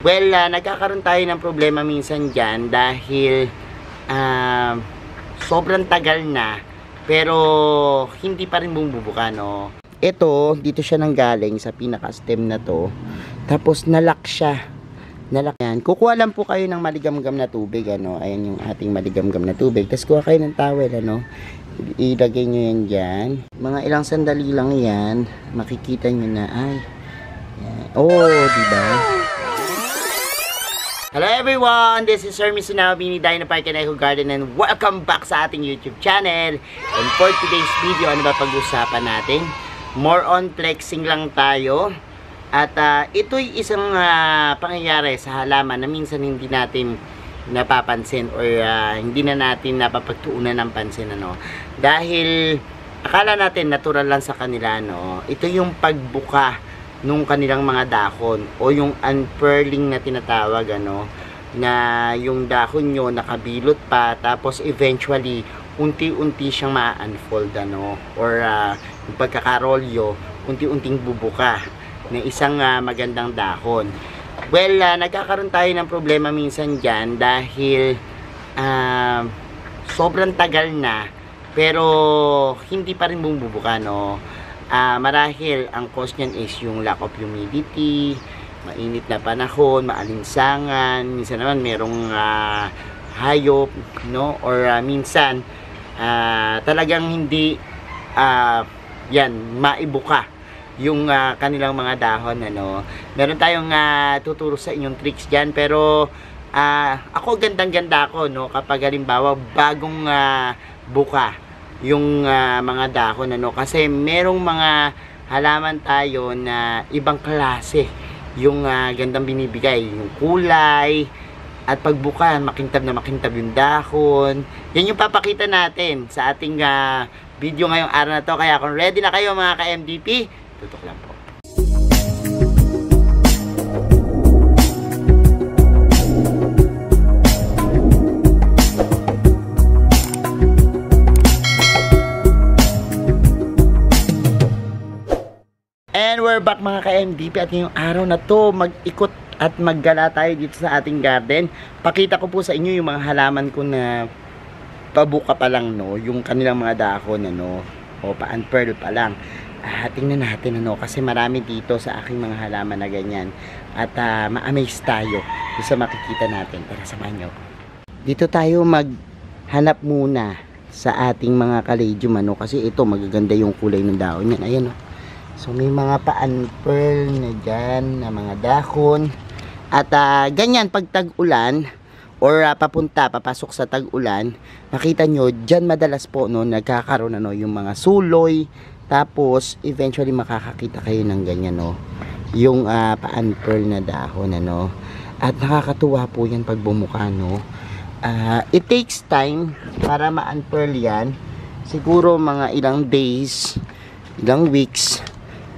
Well, nagkakaroon tayo ng problema minsan dyan dahil sobrang tagal na pero hindi pa rin bumubuka, no? Ito, dito siya nanggaling sa pinaka-stem na to. Tapos nalock siya. Nalock yan. Kukuha lang po kayo ng maligamgam na tubig, ano? Ayan yung ating maligamgam na tubig. Tapos kuha kayo ng towel, ano? Ilagay nyo yan dyan. Mga ilang sandali lang yan. Makikita nyo na, ay. Yan. Oh, diba? Hello everyone! This is Sir Misunabi ni Dino Park and Eco Garden and welcome back sa ating YouTube channel. And for today's video, ano ba pag-usapan natin? More on flexing lang tayo. At ito'y isang pangyayari sa halaman na minsan hindi natin napapansin or hindi na natin napapagtuunan ng pansin, ano? Dahil akala natin natural lang sa kanila, no? Ito yung pagbuka nung kanilang mga dahon o yung unfurling na tinatawag, ano, na yung dahon nyo nakabilot pa tapos eventually unti-unti siyang ma-unfold, ano, or yung pagkakarolyo unti-unting bubuka na isang magandang dahon. Well, nagkakaroon tayo ng problema minsan dyan dahil sobrang tagal na pero hindi pa rin bumubuka, no? Marahil ang cause niyan is yung lack of humidity, mainit na panahon, maalinsangan, minsan naman merong hayop, no? Or minsan talagang hindi yan maibuka yung kanilang mga dahon, ano. Meron tayong tuturo sa inyong tricks diyan, pero ako gandang-ganda ako, no, kapag halimbawa bagong buka yung mga dahon, ano, kasi merong mga halaman tayo na ibang klase yung gandang binibigay, yung kulay at pagbuka, makintab na makintab yung dahon. Yan yung papakita natin sa ating video ngayong araw na to. Kaya kung ready na kayo mga ka-MDP, tutok lang po. And we're back mga ka-MDP at ngayong araw na to mag-ikot at maggala tayo dito sa ating garden. Pakita ko po sa inyo yung mga halaman ko na pabuka pa lang, no, yung kanilang mga dahon, ano, o pa-unfurl pa lang. Tingnan natin, ano, kasi marami dito sa aking mga halaman na ganyan at ma-amaze tayo sa makikita natin. Tara, samahan nyo. Dito tayo maghanap muna sa ating mga caladium, ano, kasi ito magaganda yung kulay ng dahon yan. Ayan, oh. So may mga pa-unfurl na dyan na mga dahon. At ganyan pag tag-ulan or papasok sa tag-ulan, makita nyo dyan madalas po, no, nagkakaroon, ano, yung mga suloy. Tapos eventually makakakita kayo ng ganyan, no, yung pa-unfurl na dahon, ano. At nakakatuwa po yan pag bumuka, no. It takes time para ma-unfurl yan. Siguro mga ilang days, ilang weeks,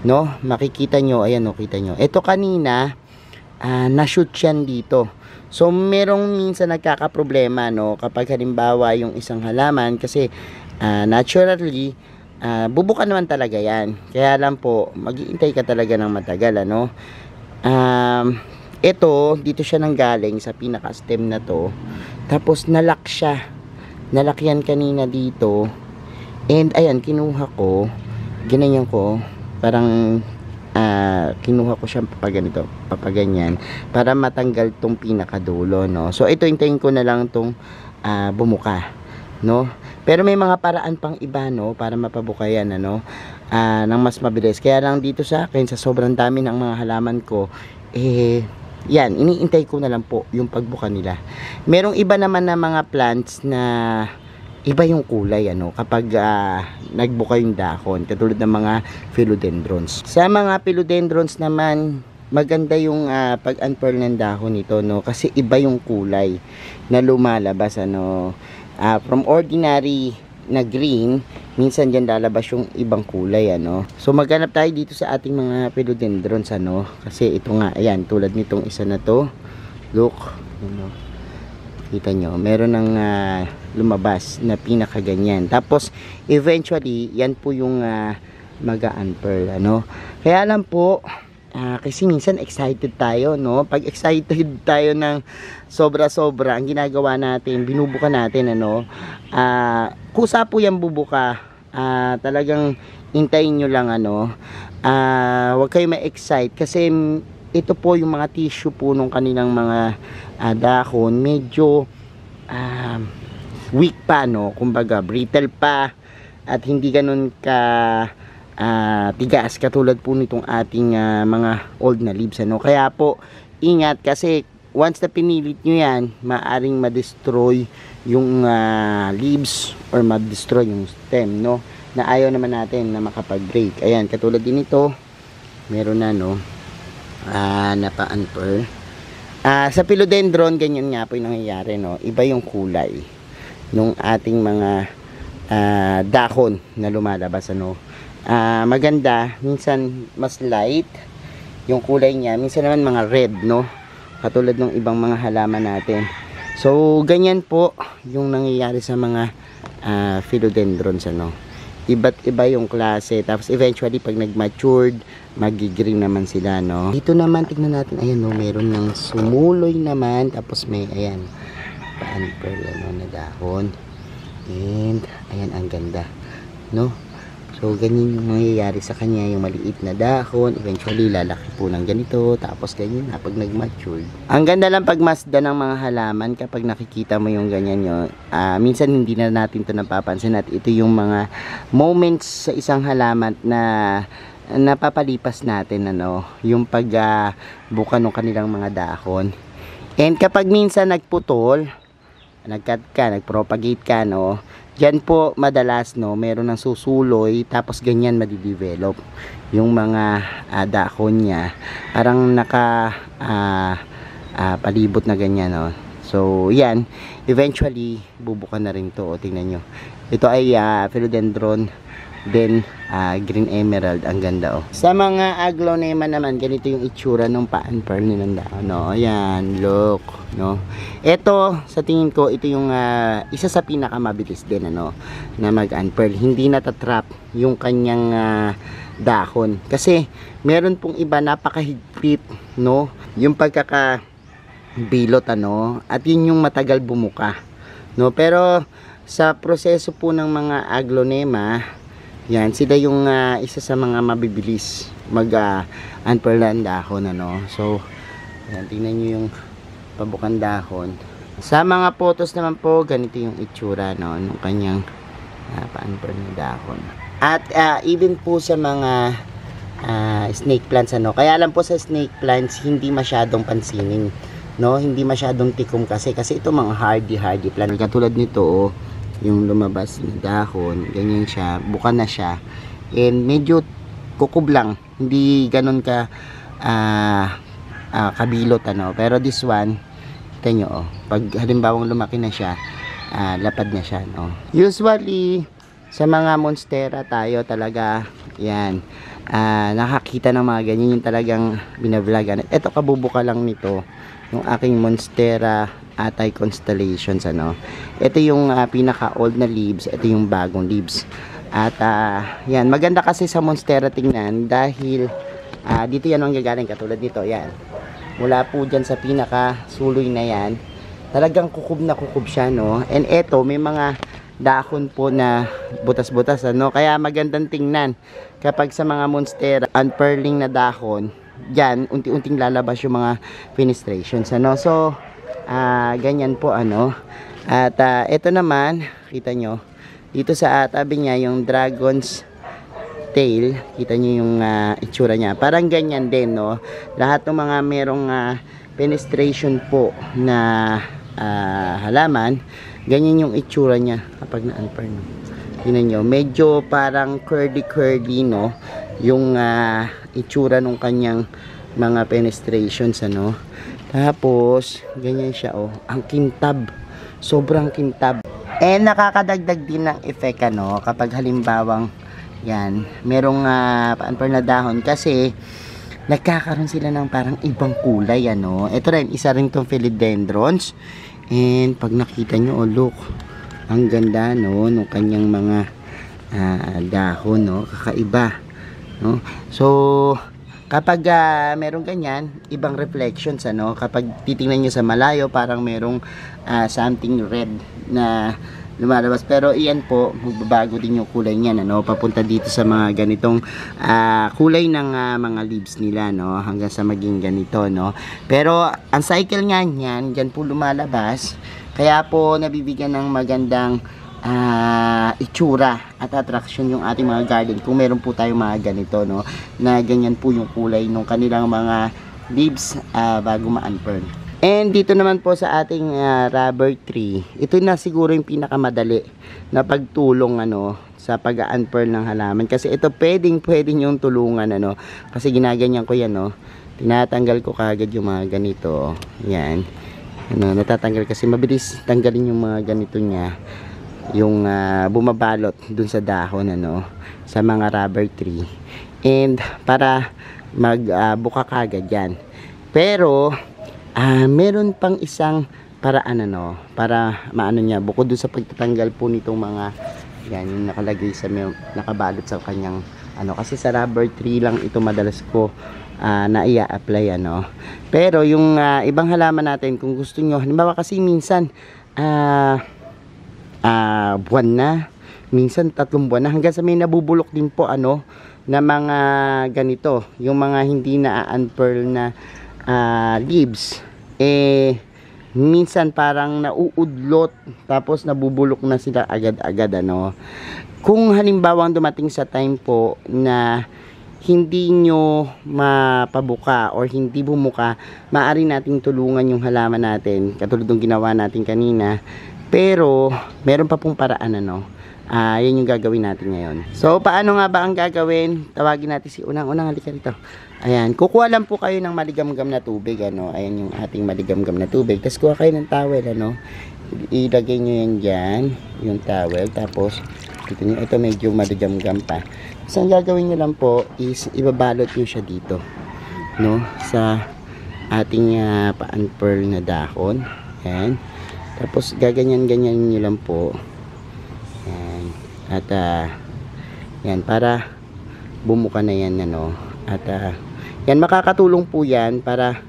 no, makikita nyo. Ayan, no, kita nyo. Ito kanina na-shoot yan dito. So merong minsan nagkakaproblema, no, kapag halimbawa yung isang halaman kasi naturally bubuka naman talaga yan. Kaya lang po mag-iintay ka talaga ng matagal, ano. Ito dito siya nanggaling sa pinaka-stem na to. Tapos nalock siya. Nalock yan kanina dito. And ayan, kinuha ko, ginanyan ko, parang kinuha ko siya papaganito, papaganyan, para matanggal tong pinakadulo, no. So ito, hintayin ko na lang tong bumuka, no. Pero may mga paraan pang iba, no, para mapabuka yan, ano, ng mas mabilis. Kaya lang dito sa akin, sa sobrang dami ng mga halaman ko, yan, iniintay ko na lang po yung pagbuka nila. Merong iba naman na mga plants na iba yung kulay, ano, kapag nagbuka yung dahon, katulad ng mga philodendrons. Sa mga philodendrons naman, maganda yung pag-unfurl ng dahon nito, no, kasi iba yung kulay na lumalabas, ano. From ordinary na green, minsan dyan lalabas yung ibang kulay, ano. So maghanap tayo dito sa ating mga philodendrons, ano, kasi ito nga, ayan, tulad nitong isa na to, look, ano, kita nyo, meron ng lumabas na pinakaganyan. Tapos eventually yan po yung mag-unfurl, ano. Kaya lang po Kasi minsan excited tayo, no? Pag excited tayo ng sobra-sobra, ang ginagawa natin, binubuka natin, ano? Kusa po yan bubuka. Talagang hintayin nyo lang, ano? Huwag kayo ma-excite kasi ito po yung mga tissue po nung kanilang mga dahon, medyo weak pa, no? Kumbaga, brittle pa at hindi ganun ka tigas katulad po nitong ating mga old na leaves, ano. Kaya po ingat kasi once na pinilit nyo yan, maaring ma-destroy yung leaves or ma-destroy yung stem, no, na ayaw naman natin na makapag-break. Ayan, katulad din ito, meron na, no, napa-unfurl. Sa philodendron, ganyan nga po yung nangyayari, no. Iba yung kulay nung ating mga dahon na lumalabas, ano. Maganda, minsan mas light yung kulay niya, minsan naman mga red, no, katulad ng ibang mga halaman natin. So ganyan po yung nangyayari sa mga philodendrons, ano. Iba't iba yung klase, tapos eventually pag nag-matured, magi-green naman sila, no. Dito naman tignan natin, ayan, no, meron ng sumuloy naman, tapos may, ayan, pa-unfurl, ano, na dahon, and ayan, ang ganda, no. So, ganyan yung mangyayari sa kanya, yung maliit na dahon, eventually lalaki po ng ganito, tapos ganyan na pag nag-mature. Ang ganda lang pagmasdan ng mga halaman kapag nakikita mo yung ganyan yun. Minsan hindi na natin ito napapansin at ito yung mga moments sa isang halaman na napapalipas natin, ano, yung pagbuka ng kanilang mga dahon. And kapag minsan nagputol, nag-cut ka, nag-propagate ka, no, dyan po madalas, no, meron ng susuloy, tapos ganyan madidevelop yung mga dahon niya, parang naka palibot na ganyan, no. So yan, eventually bubuka na rin to. O, tingnan nyo, ito ay philodendron, then green emerald, ang ganda, oh. Sa mga aglonema naman, ganito yung itsura ng pa-unfurl nilang dahon, no. Ayan, look, no. Ito, sa tingin ko, ito yung isa sa pinakamabilis din, ano, na mag-unfurl. Hindi natatrap yung kanyang dahon. Kasi, meron pong iba napakahigpit, no, yung pagkakabilot, ano, at yun yung matagal bumuka, no. Pero, sa proseso po ng mga aglonema, yan, sila yung isa sa mga mabibilis mag-unfurl ang dahon, ano. So, yan, tingnan nyo yung pabukan dahon. Sa mga photos naman po, ganito yung itsura, no, ng kanyang pa-unfurl na dahon. At even po sa mga snake plants, ano. Kaya lang po sa snake plants, hindi masyadong pansinin, no, hindi masyadong tikom kasi ito mga hardy plant. Katulad nito, oh, yung lumabas na dahon, ganyan siya, buka na siya, and medyo kukub lang, hindi ganun ka kabilot, ano. Pero this one, kita nyo, oh, pag halimbawang lumaki na siya, lapad na siya, no. Usually sa mga monstera tayo talaga, yan, nakakita ng mga ganyan, yung talagang binavlogan. Ito, kabubuka lang nito yung aking monstera constellations, ano. Ito yung pinaka old na leaves, ito yung bagong leaves. At yan, maganda kasi sa monstera tingnan dahil dito yan ang gagaling, katulad nito, yan. Mula po dyan sa pinaka suloy na yan, talagang kukub na kukub siya, no. And eto, may mga dahon po na butas-butas, ano. Kaya magandang tingnan kapag sa mga monstera unfurling na dahon, dyan unti-unting lalabas yung mga fenestrations, ano. So ganyan po, ano. At ito naman, kita nyo dito sa tabi niya yung dragon's tail, kita nyo yung itsura niya, parang ganyan din, no. Lahat ng mga merong penetration po na halaman, ganyan yung itsura niya kapag na-unfurl, no. Tingnan nyo, medyo parang curly, no, yung itsura ng kanyang mga penetrations, ano. Tapos ganyan siya, oh, ang kintab, sobrang kintab. And nakakadagdag din ng effect, ano, kapag halimbawang yan, merong pa-unfurl na dahon, kasi nagkakaroon sila ng parang ibang kulay, ano. Ito rin, isa rin tong philodendrons. And pag nakita nyo, oh, look, ang ganda, no, ng kanyang mga dahon, no, kakaiba, no. So kapag merong ganyan, ibang reflections, ano, kapag titingnan nyo sa malayo, parang merong something red na lumalabas. Pero iyan po, magbabago din yung kulay niyan, ano, papunta dito sa mga ganitong kulay ng mga leaves nila, no, hanggang sa maging ganito, no. Pero ang cycle nga niyan, dyan po lumalabas, kaya po nabibigyan ng magandang itsura at attraction yung ating mga garden kung meron po tayong mga ganito, no, na ganyan po yung kulay ng kanilang mga leaves bago ma-unfurl. And dito naman po sa ating rubber tree, ito na siguro yung pinakamadali na pagtulong, ano, sa pag-unfurl ng halaman, kasi ito pwedeng yung tulungan, ano, kasi ginaganyan ko yan, no, tinatanggal ko kagad yung mga ganito, yan, ano, natatanggal kasi mabilis tanggalin yung mga ganito niya, yung bumabalot dun sa dahon, ano, sa mga rubber tree, and para magbuka kagad yan. Pero meron pang isang paraan, ano, para maano niya, bukod dun sa pagtatanggal po nitong mga yan, yung nakalagay sa nakabalot sa kanyang ano, kasi sa rubber tree lang ito madalas ko na i-apply, ano. Pero yung ibang halaman natin, kung gusto nyo, halimbawa kasi minsan buwan na, minsan 3 buwan na, hanggang sa may nabubulok din po, ano, na mga ganito, yung mga hindi na-unfurl na leaves, minsan parang nauudlot, tapos nabubulok na sila agad-agad, ano. Kung halimbawa dumating sa time po na hindi nyo mapabuka or hindi bumuka, maaari nating tulungan yung halaman natin katulad ng ginawa natin kanina, pero meron pa pong paraan, ano. Yan yung gagawin natin ngayon. So, paano nga ba ang gagawin? Tawagin natin si Unang. Halika rito. Ayan, kukuha lang po kayo ng maligamgam na tubig, ano. Ayan yung ating maligamgam na tubig. Tapos kuha kayo ng towel, ano. Ilagay nyo yan dyan, yung towel. Tapos, dito nyo, ito medyo maligamgam pa. So, ang gagawin nyo lang po is ibabalot nyo siya dito, no, sa ating pa-unfurl na dahon. Ayan. Tapos, gaganyan-ganyan nyo lang po. Ayan. At, yan, para bumuka na yan, ano. At, yan, makakatulong po yan para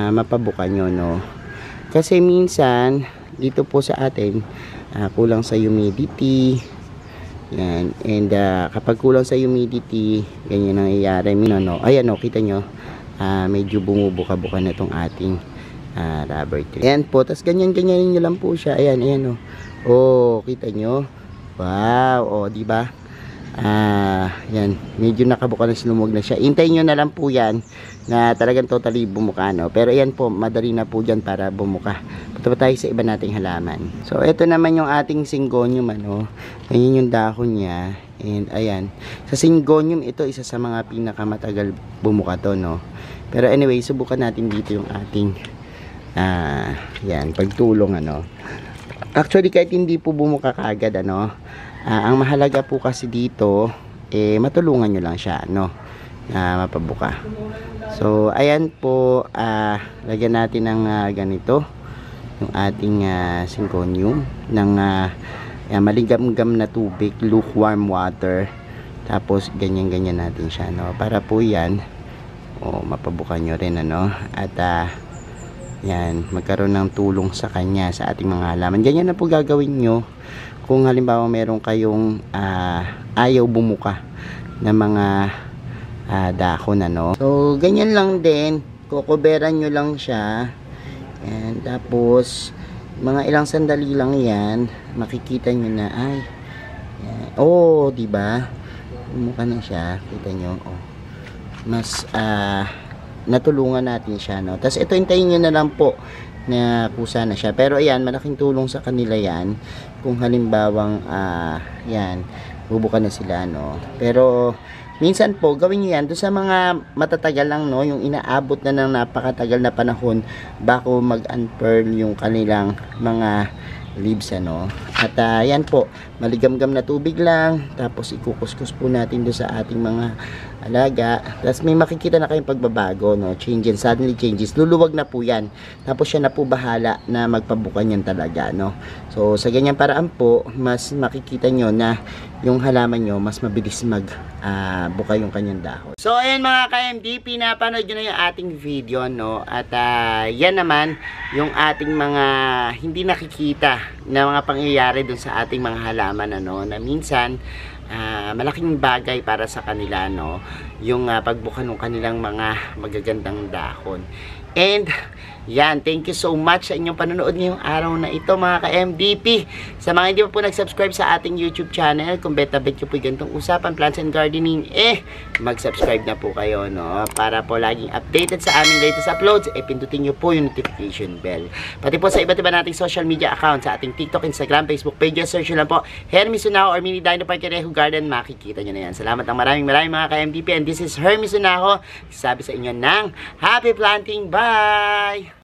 mapabuka nyo, no. Kasi minsan, dito po sa atin, kulang sa humidity. Yan. And, kapag kulang sa humidity, ganyan ang nangyayari. No. Ayan, no, kita nyo. Medyo bumubuka-buka na itong ating rubber tree. Ayan po. Tapos, ganyan-ganyan nyo lang po siya. Ayan, ayan, no. Oh, kita nyo. Wow, oh, di ba? Yan, medyo nakabuka na, sinumog na siya. Hintayin nyo na lang po yan na talagang totally bumuka, no? Pero ayan po, madali na po dyan para bumuka. Punta pa tayo sa iba nating halaman. So, ito naman yung ating syngonium, ano? Ayan yung dahon niya. And ayan, sa syngonium, ito isa sa mga pinakamatagal bumuka to, no? Pero anyway, subukan natin dito yung ating yan, pagtulong, ano? Actually, kahit hindi po bumuka kaagad, ano, ang mahalaga po kasi dito, matulungan nyo lang siya, no, na mapabuka. So, ayan po, lagyan natin ng ganito, yung ating syngonium, ng maligamgam na tubig, lukewarm water. Tapos, ganyan-ganyan natin siya, no, para po yan, mapabuka nyo rin, ano, at, yan, magkaroon ng tulong sa kanya, sa ating mga halaman. Ganyan na po gagawin nyo kung halimbawa meron kayong ayaw bumuka na mga dahon, ano. So, ganyan lang din, kukuberan nyo lang siya. And tapos, mga ilang sandali lang yan, makikita nyo na, ay, yan. Oh, diba? Bumuka na siya, kita nyo, oh. Mas, natulungan natin siya, no. Tapos ito, hintayin nyo na lang po na kusa na siya. Pero ayan, malaking tulong sa kanila yan kung halimbawang yan, bubuka na sila, no. Pero minsan po, gawin nyo yan doon sa mga matatagal lang, no, yung inaabot na ng napakatagal na panahon bago mag-unfurl yung kanilang mga leaves, ano. At yan po, maligamgam na tubig lang, tapos ikukuskus po natin doon sa ating mga alaga. Tapos may makikita na kayong pagbabago, no? Changes, suddenly changes. Luluwag na po yan. Tapos siya na po bahala na magpabukan yan talaga, no? So, sa ganyan paraan po, mas makikita nyo na yung halaman nyo, mas mabilis buka yung kanyang dahon. So, ayan mga ka-MDP, napanood nyo na yung ating video, no? At yan naman, yung ating mga hindi nakikita na mga pangyayari dun sa ating mga halaman, ano? Na minsan, malaking bagay para sa kanila, no? Yung pagbuka ng kanilang mga magagandang dahon. And yan, thank you so much sa inyong panonood ngayong araw na ito mga ka-MDP. Sa mga hindi pa po nag-subscribe sa ating YouTube channel, kung beta-bet nyo po yung ganitong usapan, plants and gardening, mag-subscribe na po kayo, no? Para po laging updated sa aming latest uploads, pindutin nyo po yung notification bell. Pati po sa iba't iba nating social media accounts, sa ating TikTok, Instagram, Facebook pages, search nyo lang po Hermes Unaho or Mini Dino Park Reho Garden, makikita nyo na yan. Salamat ng maraming mga ka-MDP, and this is Hermes Unaho, sabi sa inyo ng happy planting, bye!